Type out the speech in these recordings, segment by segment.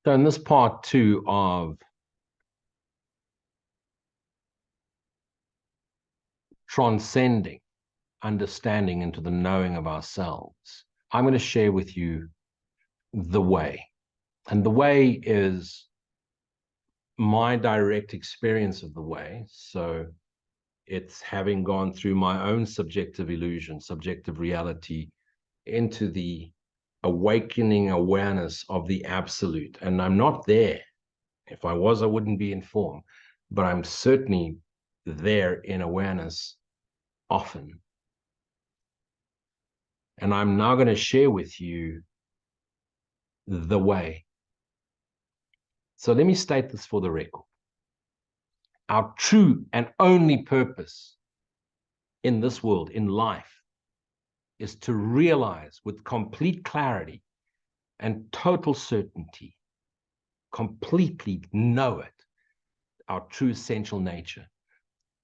So in this part 2 of transcending, understanding into the knowing of ourselves, I'm going to share with you the way. And the way is my direct experience of the way. So it's having gone through my own subjective illusion, subjective reality, into the awakening awareness of the absolute. And I'm not there. If I was, I wouldn't be informed, but I'm certainly there in awareness often. And I'm now going to share with you the way. So let me state this for the record. Our true and only purpose in this world, in life, is to realize with complete clarity and total certainty, completely know it, our true essential nature,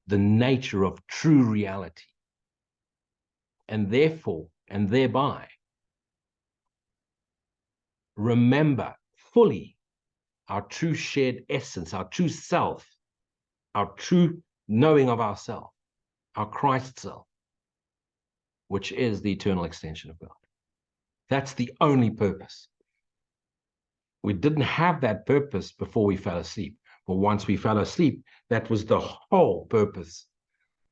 the nature of true reality. And therefore, and thereby, remember fully our true shared essence, our true self, our true knowing of ourself, our Christ self, which is the eternal extension of God. That's the only purpose. We didn't have that purpose before we fell asleep. But once we fell asleep, that was the whole purpose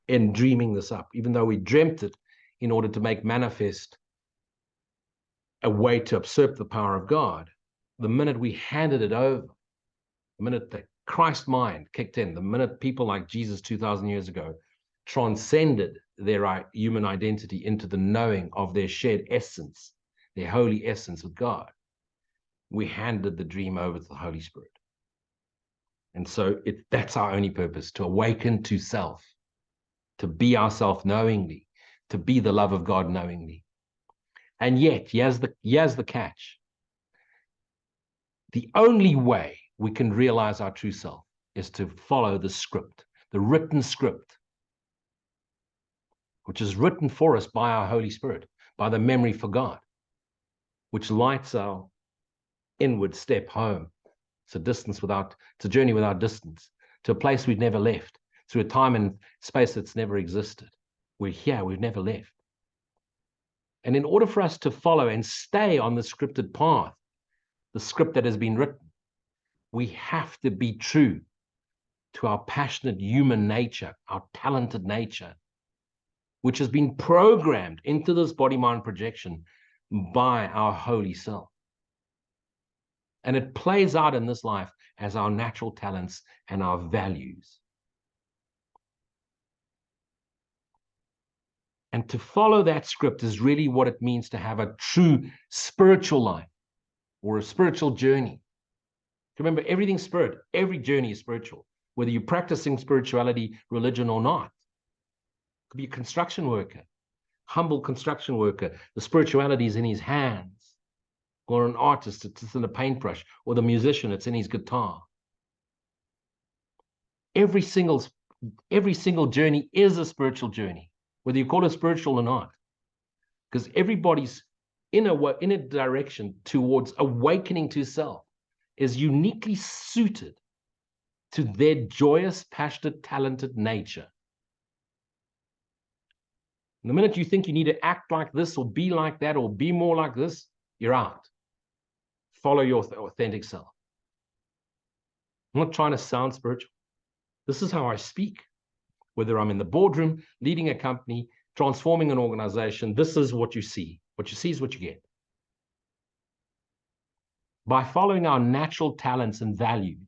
in dreaming this up, even though we dreamt it in order to make manifest a way to usurp the power of God. The minute we handed it over, the minute the Christ mind kicked in, the minute people like Jesus 2,000 years ago transcended their human identity into the knowing of their shared essence, their holy essence with God, we handed the dream over to the Holy Spirit. And so that's our only purpose, to awaken to self, to be ourself knowingly, to be the love of God knowingly. And yet, here's the catch. The only way we can realize our true self is to follow the script, the written script, which is written for us by our Holy Spirit, by the memory for God, which lights our inward step home. It's a journey without distance, to a place we've never left, through a time and space that's never existed. We're here, we've never left. And in order for us to follow and stay on the scripted path, the script that has been written, we have to be true to our passionate human nature, our talented nature, which has been programmed into this body-mind projection by our holy self. And it plays out in this life as our natural talents and our values. And to follow that script is really what it means to have a true spiritual life or a spiritual journey. Remember, everything's spirit. Every journey is spiritual, whether you're practicing spirituality, religion or not. It could be a construction worker, humble construction worker. The spirituality is in his hands. Or an artist, it's in a paintbrush, or the musician, it's in his guitar. Every single journey is a spiritual journey, whether you call it spiritual or not, because everybody's in a direction towards awakening to self is uniquely suited to their joyous, passionate, talented nature. And the minute you think you need to act like this or be like that or be more like this, you're out. Follow your authentic self. I'm not trying to sound spiritual. This is how I speak. Whether I'm in the boardroom, leading a company, transforming an organization, this is what you see. What you see is what you get. By following our natural talents and values,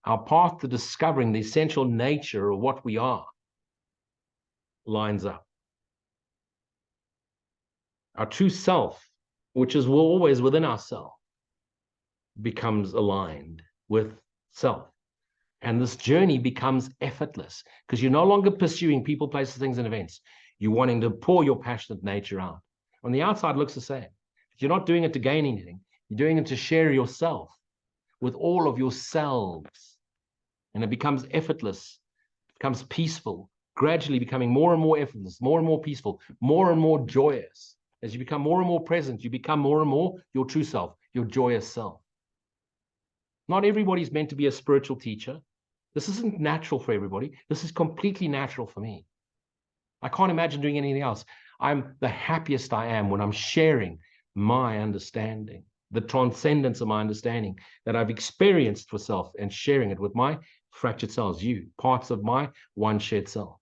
our path to discovering the essential nature of what we are lines up. Our true self, which is always within ourselves, becomes aligned with self. And this journey becomes effortless because you're no longer pursuing people, places, things, and events. You're wanting to pour your passionate nature out. On the outside, it looks the same. But you're not doing it to gain anything. You're doing it to share yourself with all of yourselves. And it becomes effortless, it becomes peaceful, gradually becoming more and more effortless, more and more peaceful, more and more joyous. As you become more and more present, you become more and more your true self, your joyous self. Not everybody's meant to be a spiritual teacher. This isn't natural for everybody. This is completely natural for me. I can't imagine doing anything else. I'm the happiest I am when I'm sharing my understanding, the transcendence of my understanding that I've experienced for self, and sharing it with my fractured selves, you, parts of my one shared self.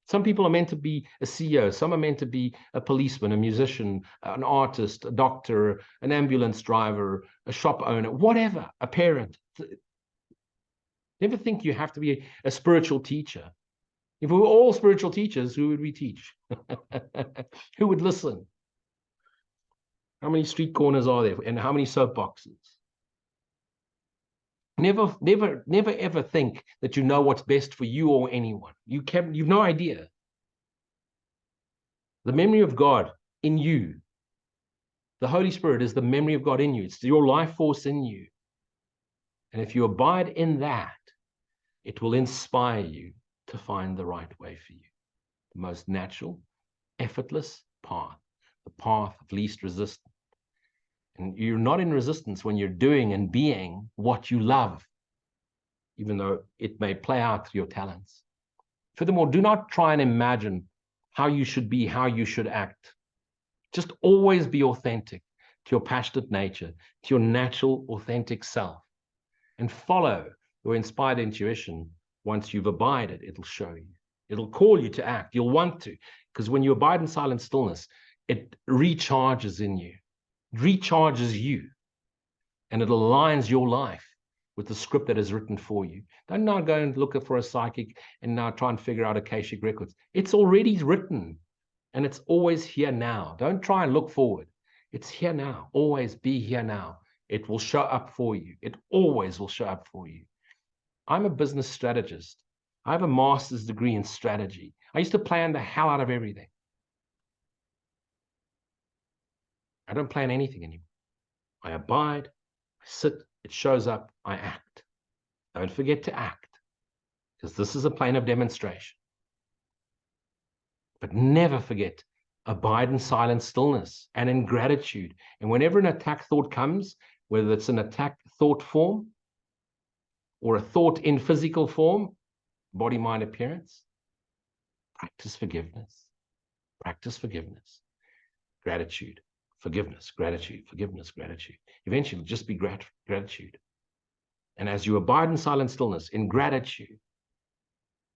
Some people are meant to be a CEO. Some are meant to be a policeman, a musician, an artist, a doctor, an ambulance driver, a shop owner, whatever, a parent. Never think you have to be a spiritual teacher. If we were all spiritual teachers, who would we teach? Who would listen? How many street corners are there? And how many soapboxes? Never ever think that you know what's best for you or anyone. You've no idea. The memory of God in you, the Holy Spirit is the memory of God in you. It's your life force in you. And if you abide in that, it will inspire you to find the right way for you. The most natural, effortless path, the path of least resistance. And you're not in resistance when you're doing and being what you love, even though it may play out through your talents. Furthermore, do not try and imagine how you should be, how you should act. Just always be authentic to your passionate nature, to your natural, authentic self, and follow your inspired intuition. Once you've abided, it'll show you. It'll call you to act. You'll want to, because when you abide in silent stillness, it recharges in you, recharges you, and it aligns your life with the script that is written for you. Don't now go and look for a psychic and now try and figure out Akashic records. It's already written, and it's always here now. Don't try and look forward. It's here now. Always be here now. It will show up for you. It always will show up for you. I'm a business strategist. I have a master's degree in strategy. I used to plan the hell out of everything. I don't plan anything anymore. I abide, I sit, it shows up, I act. Don't forget to act, because this is a plane of demonstration. But never forget, abide in silent stillness and in gratitude. And whenever an attack thought comes, whether it's an attack thought form or a thought in physical form, body, mind, appearance, practice forgiveness. Practice forgiveness. Gratitude, forgiveness, gratitude, forgiveness, gratitude. Eventually, it'll just be gratitude. And as you abide in silent stillness, in gratitude,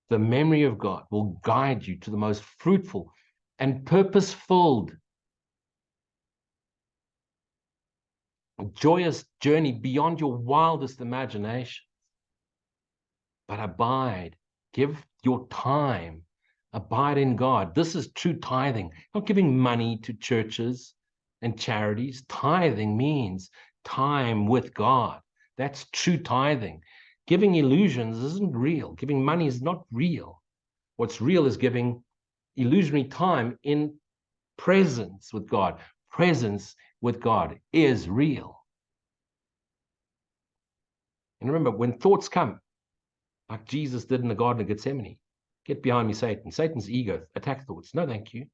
the memory of God will guide you to the most fruitful and purpose-filled, joyous journey beyond your wildest imagination. But abide, give your time, abide in God. This is true tithing, not giving money to churches and charities. Tithing means time with God. That's true tithing. Giving illusions isn't real. Giving money is not real. What's real is giving illusionary time in presence with God. Presence with God is real. And remember, when thoughts come, like Jesus did in the Garden of Gethsemane, get behind me, Satan. Satan's ego, attack thoughts. No, thank you.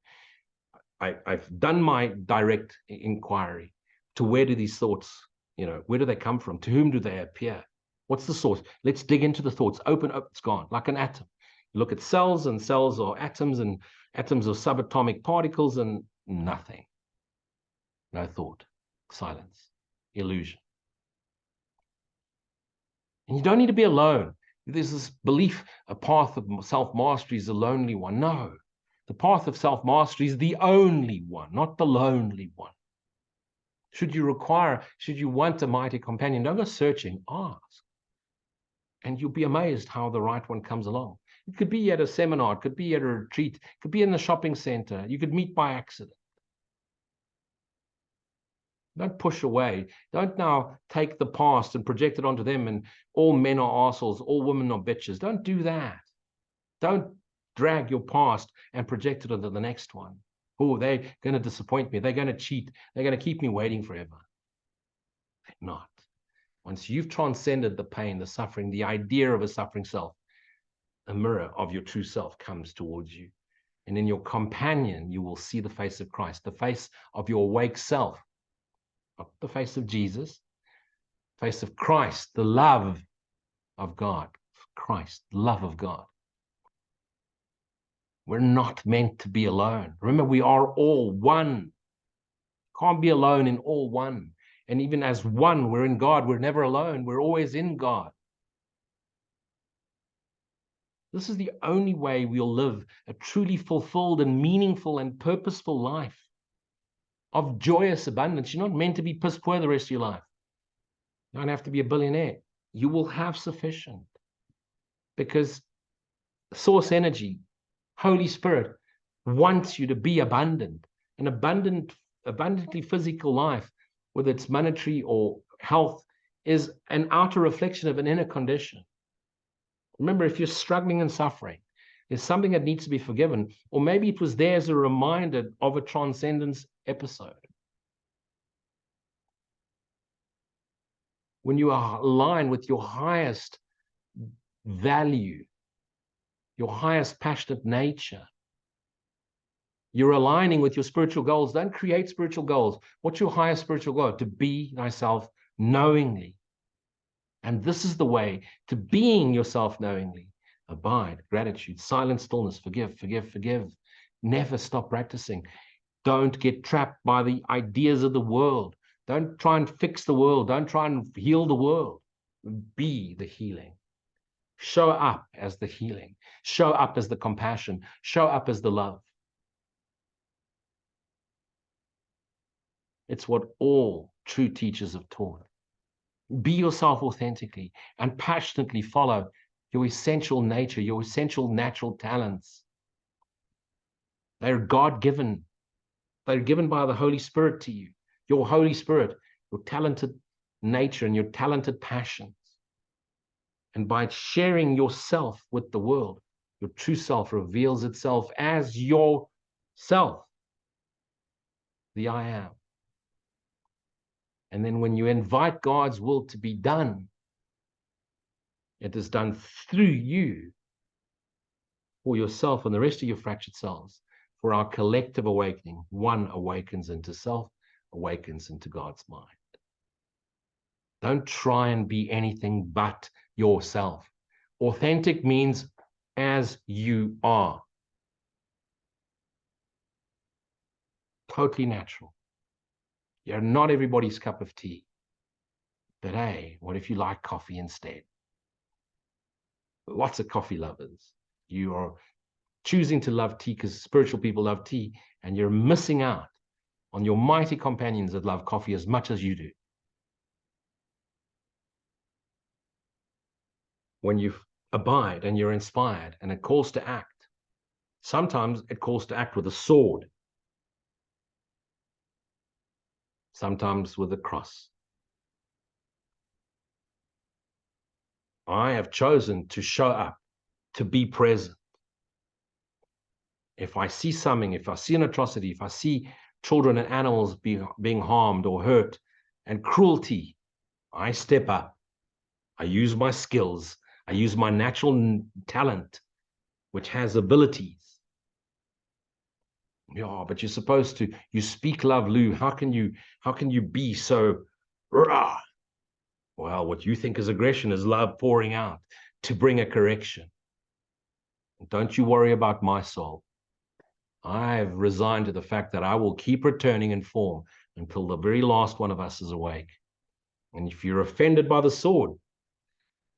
I've done my direct inquiry to where do these thoughts, where do they come from? To whom do they appear? What's the source? Let's dig into the thoughts. Open up, it's gone, like an atom. You look at cells, and cells are atoms, and atoms are subatomic particles, and nothing. No thought, silence, illusion. And you don't need to be alone. There's this belief a path of self-mastery is a lonely one. No, the path of self-mastery is the only one, not the lonely one. Should you want a mighty companion, don't go searching, ask. And you'll be amazed how the right one comes along. It could be at a seminar, it could be at a retreat, it could be in the shopping center. You could meet by accident. Don't push away. Don't now take the past and project it onto them and all men are assholes, all women are bitches. Don't do that. Don't drag your past and project it onto the next one. Oh, they're going to disappoint me. They're going to cheat. They're going to keep me waiting forever. They're not. Once you've transcended the pain, the suffering, the idea of a suffering self, a mirror of your true self comes towards you. And in your companion, you will see the face of Christ, the face of your awake self, not the face of Jesus, face of Christ, the love of God. Christ, love of God. We're not meant to be alone. Remember, we are all one. Can't be alone in all one. And even as one, we're in God. We're never alone. We're always in God. This is the only way we'll live a truly fulfilled and meaningful and purposeful life of joyous abundance. You're not meant to be piss poor the rest of your life. You don't have to be a billionaire. You will have sufficient, because source energy, Holy Spirit, wants you to be abundant. An abundantly physical life, whether it's monetary or health, is an outer reflection of an inner condition. Remember, if you're struggling and suffering, there's something that needs to be forgiven, or maybe it was there as a reminder of a transcendence episode. When you are aligned with your highest value, your highest passionate nature, you're aligning with your spiritual goals. Don't create spiritual goals. What's your highest spiritual goal? To be thyself knowingly. And this is the way to being yourself knowingly. Abide, gratitude, silence, stillness, forgive, forgive, forgive. Never stop practicing. Don't get trapped by the ideas of the world. Don't try and fix the world. Don't try and heal the world. Be the healing. Show up as the healing. Show up as the compassion. Show up as the love. It's what all true teachers have taught. Be yourself authentically and passionately follow your essential nature, your essential natural talents. They're God-given. They're given by the Holy Spirit to you. Your Holy Spirit, your talented nature and your talented passions. And by sharing yourself with the world, your true self reveals itself as yourself, the I am. And then when you invite God's will to be done, it is done through you for yourself and the rest of your fractured selves, for our collective awakening. One awakens into self, awakens into God's mind. Don't try and be anything but yourself. Authentic means as you are. Totally natural. You're not everybody's cup of tea. But hey, what if you like coffee instead? Lots of coffee lovers. You are choosing to love tea because spiritual people love tea, and you're missing out on your mighty companions that love coffee as much as you do. When you abide and you're inspired and it calls to act, sometimes it calls to act with a sword, sometimes with a cross. I have chosen to show up, to be present. If I see something, if I see an atrocity, if I see children and animals being harmed or hurt and cruelty, I step up. I use my skills. I use my natural talent, which has abilities. Yeah, but you're supposed to. You speak love, Lou. How can you be so rah? Well, what you think is aggression is love pouring out to bring a correction. Don't you worry about my soul. I've resigned to the fact that I will keep returning in form until the very last one of us is awake. And if you're offended by the sword,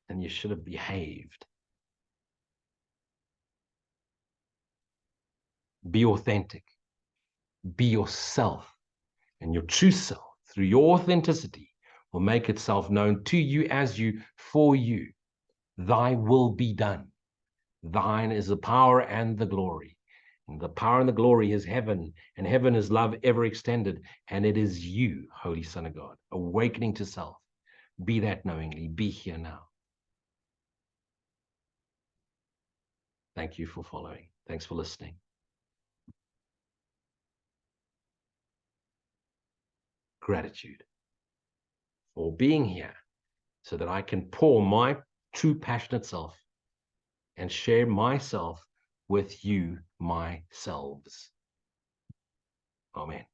then you should have behaved. Be authentic. Be yourself. And your true self, through your authenticity, will make itself known to you as you, for you. Thy will be done. Thine is the power and the glory. And the power and the glory is heaven, and heaven is love ever extended. And it is you, Holy Son of God, awakening to self. Be that knowingly. Be here now. Thank you for following. Thanks for listening. Gratitude for being here so that I can pour my true passionate self and share myself with you, my selves. Amen.